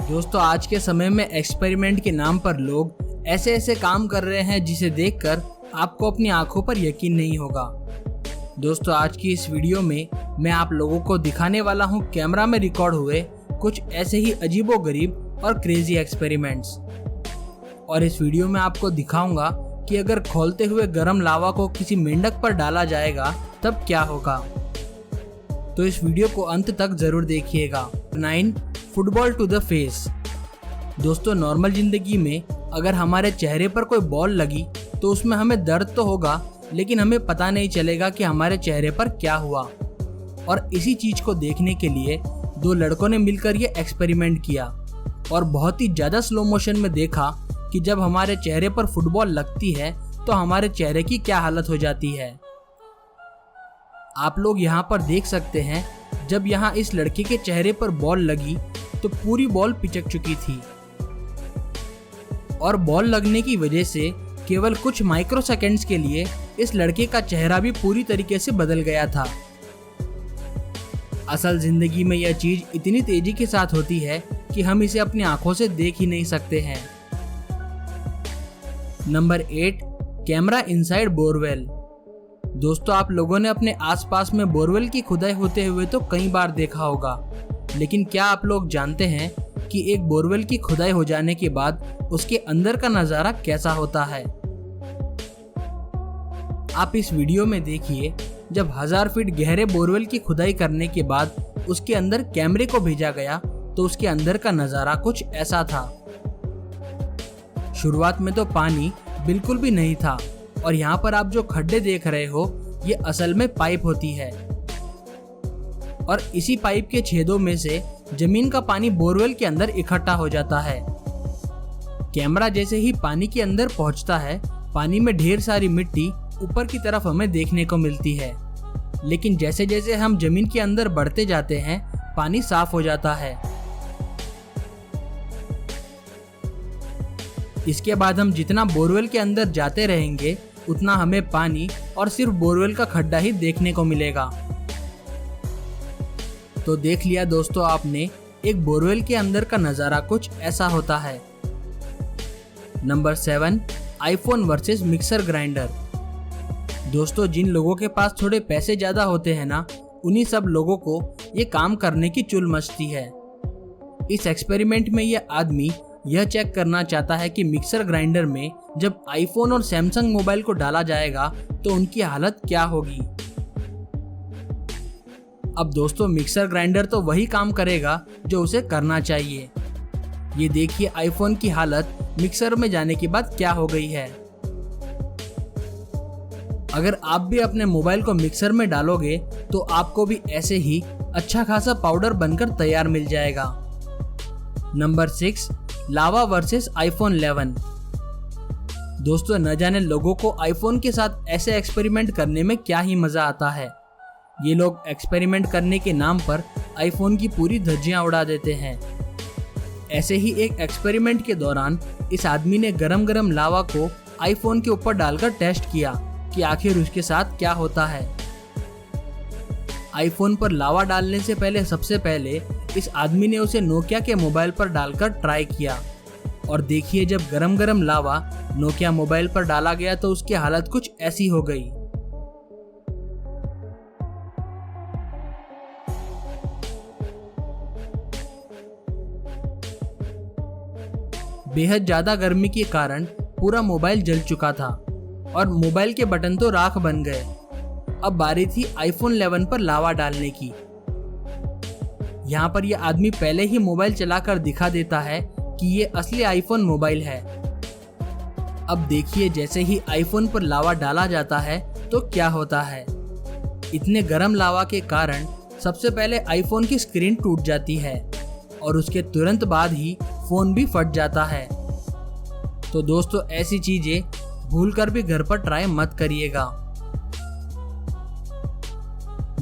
दोस्तों आज के समय में एक्सपेरिमेंट के नाम पर लोग ऐसे ऐसे काम कर रहे हैं जिसे देखकर आपको अपनी आंखों पर यकीन नहीं होगा। दोस्तों आज की इस वीडियो में मैं आप लोगों को दिखाने वाला हूं कैमरा में रिकॉर्ड हुए कुछ ऐसे ही अजीबोगरीब और क्रेजी एक्सपेरिमेंट्स। और इस वीडियो में आपको दिखाऊंगा कि अगर खोलते हुए गर्म लावा को किसी मेंढक पर डाला जाएगा तब क्या होगा। तो इस वीडियो को अंत तक जरूर देखिएगा। 9. Football to the face. दोस्तों नॉर्मल जिंदगी में अगर हमारे चेहरे पर कोई बॉल लगी तो उसमें हमें दर्द तो होगा, लेकिन हमें पता नहीं चलेगा कि हमारे चेहरे पर क्या हुआ। और इसी चीज को देखने के लिए दो लड़कों ने मिलकर ये एक्सपेरिमेंट किया और बहुत ही ज्यादा स्लो मोशन में देखा कि जब हमारे चेहरे पर फुटबॉल लगती है तो हमारे चेहरे की क्या हालत हो जाती है। आप लोग यहाँ पर देख सकते हैं, जब यहाँ इस लड़के के चेहरे पर बॉल लगी तो पूरी बॉल पिचक चुकी थी और बॉल लगने की वजह से केवल कुछ माइक्रो सेकंड्स के लिए इस लड़के का चेहरा भी पूरी तरीके से बदल गया था। असल जिंदगी में यह चीज इतनी तेजी के साथ होती है कि हम इसे अपनी आंखों से देख ही नहीं सकते हैं। नंबर 8. Camera inside borewell. दोस्तों आप लोगों ने अपने आसपास में बोरवेल की खुदाई होते हुए तो कई बार देखा होगा, लेकिन क्या आप लोग जानते हैं कि एक बोरवेल की खुदाई हो जाने के बाद उसके अंदर का नजारा कैसा होता है। आप इस वीडियो में देखिए, जब 1000 फीट गहरे बोरवेल की खुदाई करने के बाद उसके अंदर कैमरे को भेजा गया तो उसके अंदर का नजारा कुछ ऐसा था। शुरुआत में तो पानी बिल्कुल भी नहीं था और यहाँ पर आप जो खड्डे देख रहे हो ये असल में पाइप होती है और इसी पाइप के छेदों में से जमीन का पानी बोरवेल के अंदर इकट्ठा हो जाता है। कैमरा जैसे ही पानी के अंदर पहुंचता है, पानी में ढेर सारी मिट्टी ऊपर की तरफ हमें देखने को मिलती है, लेकिन जैसे जैसे हम जमीन के अंदर बढ़ते जाते हैं पानी साफ हो जाता है। इसके बाद हम जितना बोरवेल के अंदर जाते रहेंगे उतना हमें पानी और सिर्फ बोरवेल का खड्डा ही देखने को मिलेगा। तो देख लिया दोस्तों आपने, एक बोरवेल के अंदर का नजारा कुछ ऐसा होता है। Number 7. IPhone versus mixer grinder. दोस्तों जिन लोगों के पास थोड़े पैसे ज्यादा होते हैं ना, उन्हीं सब लोगों को ये काम करने की चुल मचती है। इस एक्सपेरिमेंट में यह आदमी यह चेक करना चाहता है कि मिक्सर ग्राइंडर में जब आईफोन और सैमसंग मोबाइल को डाला जाएगा तो उनकी हालत क्या होगी। अब दोस्तों मिक्सर ग्राइंडर तो वही काम करेगा जो उसे करना चाहिए। ये देखिए आईफोन की हालत मिक्सर में जाने के बाद क्या हो गई है। अगर आप भी अपने मोबाइल को मिक्सर में डालोगे तो आपको भी ऐसे ही अच्छा खासा पाउडर बनकर तैयार मिल जाएगा। नंबर 6. लावा वर्सेस आईफोन 11। दोस्तों न जाने लोगों को आईफोन के साथ ऐसे एक्सपेरिमेंट करने में क्या ही मजा आता है। ये लोग एक्सपेरिमेंट करने के नाम पर आईफोन की पूरी धज्जियां उड़ा देते हैं। ऐसे ही एक एक्सपेरिमेंट के दौरान इस आदमी ने गरम गरम लावा को आईफोन के ऊपर डालकर टेस्ट किया कि आखिर उसके साथ क्या होता है। आईफोन पर लावा डालने से पहले सबसे पहले इस आदमी ने उसे नोकिया के मोबाइल पर डालकर ट्राई किया और देखिए जब गरम गरम लावा नोकिया मोबाइल पर डाला गया तो उसकी हालत कुछ ऐसी हो गई। बेहद ज्यादा गर्मी के कारण पूरा मोबाइल जल चुका था और मोबाइल के बटन तो राख बन गए। अब बारी थी आईफोन 11 पर लावा डालने की। यहाँ पर यह आदमी पहले ही मोबाइल चलाकर दिखा देता है कि ये असली आईफोन मोबाइल है। अब देखिए जैसे ही आईफोन पर लावा डाला जाता है तो क्या होता है। इतने गर्म लावा के कारण सबसे पहले आईफोन की स्क्रीन टूट जाती है और उसके तुरंत बाद ही फोन भी फट जाता है। तो दोस्तों ऐसी चीजें भूलकर भी घर पर ट्राई मत करिएगा।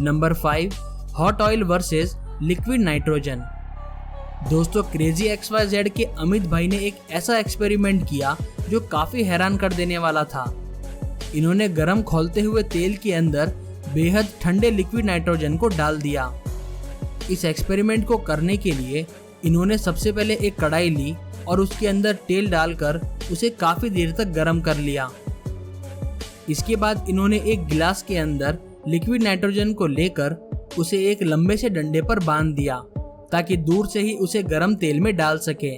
Number 5. Hot oil versus liquid nitrogen. दोस्तों क्रेजी XYZ के अमित भाई ने एक ऐसा एक्सपेरिमेंट किया जो काफी हैरान कर देने वाला था। इन्होंने गरम खौलते हुए तेल के अंदर बेहद ठंडे लिक्विड नाइट्रोजन को डाल दिया। इस एक्सपेरिमेंट को करने के लिए इन्होंने सबसे पहले एक कढ़ाई ली और उसके अंदर तेल डालकर उसे काफी देर तक गर्म कर लिया। इसके बाद इन्होंने एक गिलास के अंदर लिक्विड नाइट्रोजन को लेकर उसे एक लंबे से डंडे पर बांध दिया ताकि दूर से ही उसे गर्म तेल में डाल सके।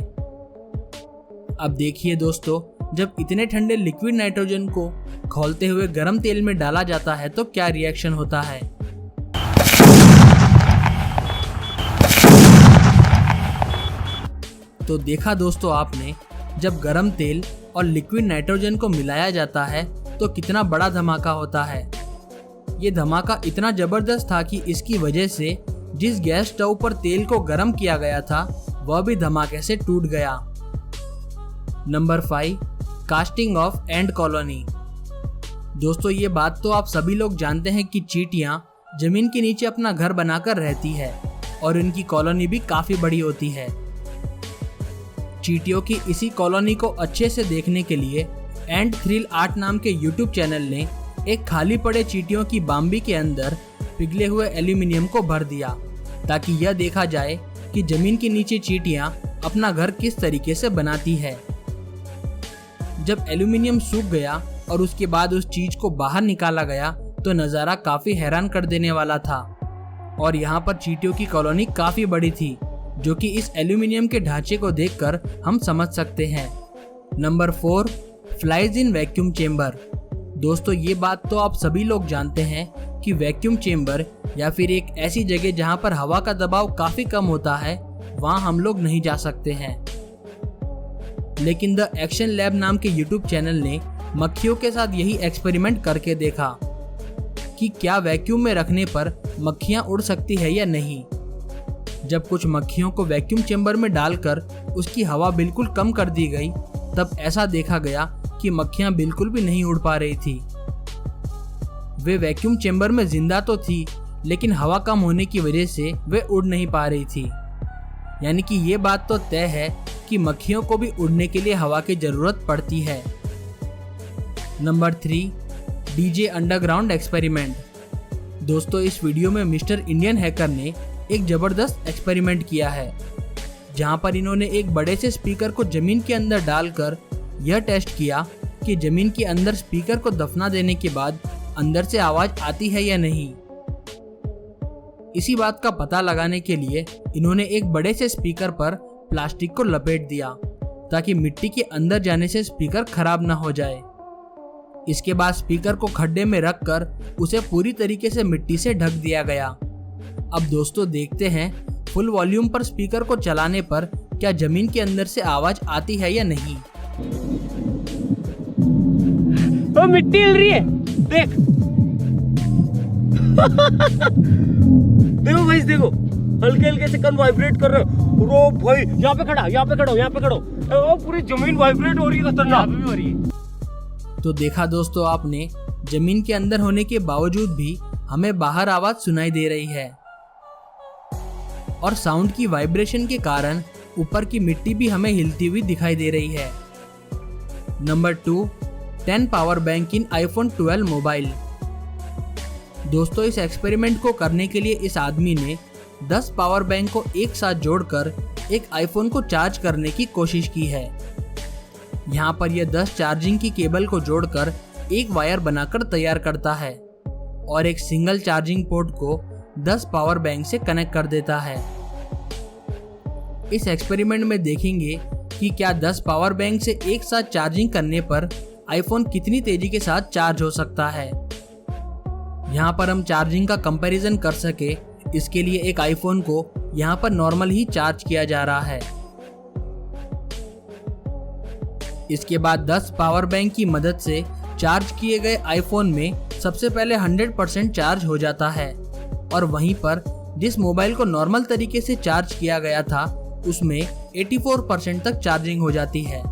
अब देखिए दोस्तों, जब इतने ठंडे लिक्विड नाइट्रोजन को खौलते हुए गर्म तेल में डाला जाता है तो क्या रिएक्शन होता है। तो देखा दोस्तों आपने, जब गर्म तेल और लिक्विड नाइट्रोजन को मिलाया जाता है तो कितना बड़ा धमाका होता है। ये धमाका इतना जबरदस्त था कि इसकी वजह से जिस गैस स्टोव पर तेल को गर्म किया गया था वह भी धमाके से टूट गया। Number 5, casting of ant colony. दोस्तों ये बात तो आप सभी लोग जानते हैं कि चींटियां जमीन के नीचे अपना घर बनाकर रहती है और इनकी कॉलोनी भी काफी बड़ी होती है। चींटियों की इसी कॉलोनी को अच्छे से देखने के लिए एंट थ्रिल आर्ट नाम के यूट्यूब चैनल ने एक खाली पड़े चींटियों की बाम्बी के अंदर पिघले हुए एल्यूमिनियम को भर दिया ताकि यह देखा जाए कि जमीन के नीचे चींटियां अपना घर किस तरीके से बनाती है। जब एल्यूमिनियम सूख गया और उसके बाद उस चीज को बाहर निकाला गया तो नज़ारा काफी हैरान कर देने वाला था। और यहाँ पर चींटियों की कॉलोनी काफी बड़ी थी, जो कि इस एल्यूमिनियम के ढांचे को देखकर हम समझ सकते हैं। Number 4, flies in vacuum chamber. दोस्तों ये बात तो आप सभी लोग जानते हैं कि वैक्यूम चेम्बर या फिर एक ऐसी जगह जहाँ पर हवा का दबाव काफी कम होता है, वहाँ हम लोग नहीं जा सकते हैं। लेकिन द एक्शन लैब नाम के यूट्यूब चैनल ने मक्खियों के साथ यही एक्सपेरिमेंट करके देखा कि क्या वैक्यूम में रखने पर मक्खियां उड़ सकती है या नहीं। जब कुछ मक्खियों को वैक्यूम चेम्बर में डालकर उसकी हवा बिल्कुल कम कर दी गई, तब ऐसा देखा गया कि मक्खियां बिल्कुल भी नहीं उड़ पा रही थी। वे वैक्यूम चेम्बर में जिंदा तो थी, लेकिन हवा कम होने की वजह से वे उड़ नहीं पा रही थी। यानी कि ये बात तो तय है कि मक्खियों को भी उड़ने के लिए हवा की जरूरत पड़ती है। Number 3, DJ underground experiment. दोस्तों इस वीडियो में मिस्टर इंडियन हैकर ने एक जबरदस्त एक्सपेरिमेंट किया है, जहां पर इन्होंने एक बड़े से स्पीकर को जमीन के अंदर डालकर यह टेस्ट किया कि जमीन के अंदर स्पीकर को दफना देने के बाद अंदर से आवाज आती है या नहीं। इसी बात का पता लगाने के लिए इन्होंने एक बड़े से स्पीकर पर प्लास्टिक को लपेट दिया ताकि मिट्टी के अंदर जाने से स्पीकर खराब ना हो जाए। इसके बाद स्पीकर को खड्डे में रखकर उसे पूरी तरीके से मिट्टी से ढक दिया गया। अब दोस्तों देखते हैं फुल वॉल्यूम पर स्पीकर को चलाने पर क्या जमीन के अंदर से आवाज आती है या नहीं। तो मिट्टी हिल रही है, देख देखो भाई, देखो हल्के हल्के से कन वाइब्रेट कर रहे हो भाई। यहाँ पे खड़ा, यहाँ पे खड़ो, यहाँ पे खड़ो, पूरी जमीन वाइब्रेट हो रही है, खतरनाक भी हो रही है। तो देखा दोस्तों आपने, जमीन के अंदर होने के बावजूद भी हमें बाहर आवाज सुनाई दे रही है और साउंड की वाइब्रेशन के कारण ऊपर की मिट्टी भी हमें हिलती हुई दिखाई दे रही है। नंबर 2, 10 पावर बैंक इन iPhone 12 मोबाइल। दोस्तों इस एक्सपेरिमेंट को करने के लिए इस आदमी ने 10 पावर बैंक को एक साथ जोड़कर एक आईफोन को चार्ज करने की कोशिश की है। यहाँ पर यह 10 चार्जिंग की केबल को जोड़कर एक वायर बनाकर तैयार करता है और एक सिंगल चार्जिंग पोर्ट को 10 पावर बैंक से कनेक्ट कर देता है। इस एक्सपेरिमेंट में देखेंगे कि क्या 10 पावर बैंक से एक साथ चार्जिंग करने पर आईफोन कितनी तेजी के साथ चार्ज हो सकता है। यहाँ पर हम चार्जिंग का कंपैरिजन कर सके, इसके लिए एक आईफोन को यहाँ पर नॉर्मल ही चार्ज किया जा रहा है। इसके बाद 10 पावर बैंक की मदद से चार्ज किए गए आईफोन में सबसे पहले 100% चार्ज हो जाता है और वहीं पर जिस मोबाइल को नॉर्मल तरीके से चार्ज किया गया था उसमें 84% तक चार्जिंग हो जाती है।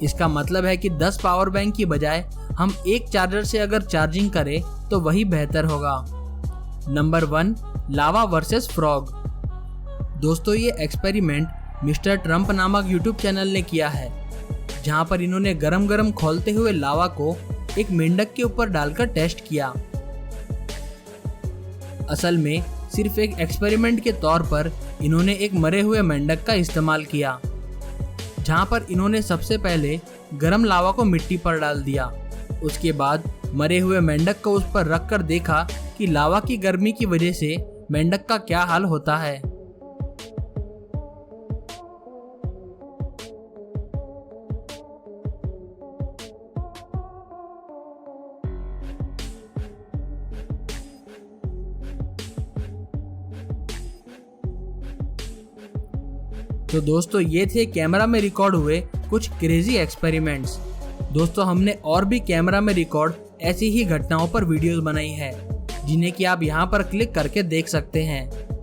इसका मतलब है कि 10 पावर बैंक की बजाय हम एक चार्जर से अगर चार्जिंग करें तो वही बेहतर होगा। नंबर 1, लावा वर्सेस फ्रॉग। दोस्तों ये एक्सपेरिमेंट मिस्टर ट्रंप नामक यूट्यूब चैनल ने किया है, जहां पर इन्होंने गरम गरम खौलते हुए लावा को एक मेंढक के ऊपर डालकर टेस्ट किया। असल में सिर्फ एक एक्सपेरिमेंट के तौर पर इन्होंने एक मरे हुए मेंढक का इस्तेमाल किया, जहां पर इन्होंने सबसे पहले गर्म लावा को मिट्टी पर डाल दिया। उसके बाद मरे हुए मेंढक को उस पर रख कर देखा कि लावा की गर्मी की वजह से मेंढक का क्या हाल होता है। तो दोस्तों ये थे कैमरा में रिकॉर्ड हुए कुछ क्रेजी एक्सपेरिमेंट्स। दोस्तों हमने और भी कैमरा में रिकॉर्ड ऐसी ही घटनाओं पर वीडियोस बनाई है, जिन्हें कि आप यहाँ पर क्लिक करके देख सकते हैं।